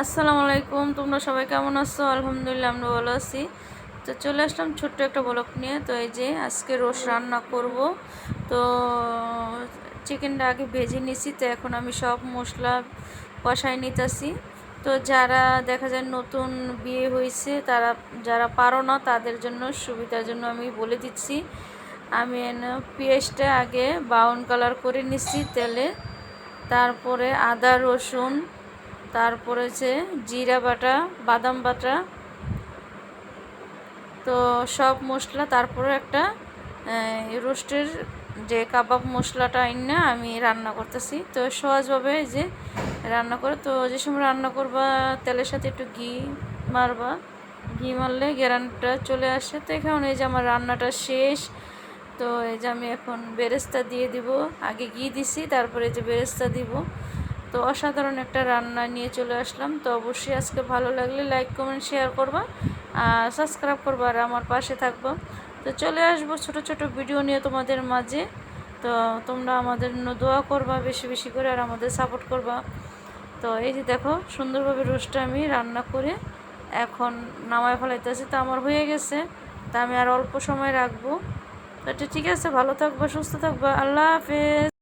আসসালামু আলাইকুম, তোমরা সবাই কেমন আছো? আলহামদুলিল্লাহ আমরা ভালো আছি। তো চলে আসলাম ছোট্ট একটা ব্লগ নিয়ে। তো এই যে আজকে রোস্ট রান্না করব। তো চিকেনটা আগে ভেজে নিছি, তো এখন আমি সব মশলা কষাই নিতেছি। তো যারা দেখা যায় নতুন বিয়ে হয়েছে, যারা পারো না তাদের জন্য সুবিধার জন্য আমি বলে দিচ্ছি। আমি পেঁয়াজটা আগে ব্রাউন কালার করে নিচ্ছি তেলে, তারপরে আদা রসুন, তারপরে হচ্ছে জিরা বাটা, বাদাম বাটা, তো সব মশলা, তারপরে একটা রোস্টের যে কাবাব মশলাটা না আমি রান্না করতেছি। তো সহজভাবে যে রান্না করে, তো যে সময় রান্না করবা তেলের সাথে একটু ঘি মারবা, ঘি মারলে গ্যারান্টিটা চলে আসে। তো এখানে এই যে আমার রান্নাটা শেষ। তো এই যে আমি এখন বেরেস্তা দিয়ে দিব, আগে ঘি দিছি তারপরে যে বেরেস্তা দিব। তো অসাধারণ একটা রান্না নিয়ে চলে আসলাম। তো অবশ্যই আজকে ভালো লাগলে লাইক কমেন্ট শেয়ার করবা আর সাবস্ক্রাইব করবা আর আমার পাশে থাকবা। তো চলে আসবো ছোট ছোট ভিডিও নিয়ে তোমাদের মাঝে। তো তোমরা আমাদের জন্য দোয়া করবা বেশি বেশি করে আর আমাদের সাপোর্ট করবা। তো এই যে দেখো সুন্দরভাবে রোস্টটা আমি রান্না করে এখন নামায় ফেলাইতেছি। তো আমার হয়ে গেছে, তা আমি আর অল্প সময় রাখবো। তো ঠিক আছে, ভালো থাকবা, সুস্থ থাকবা, আল্লাহ হাফেজ।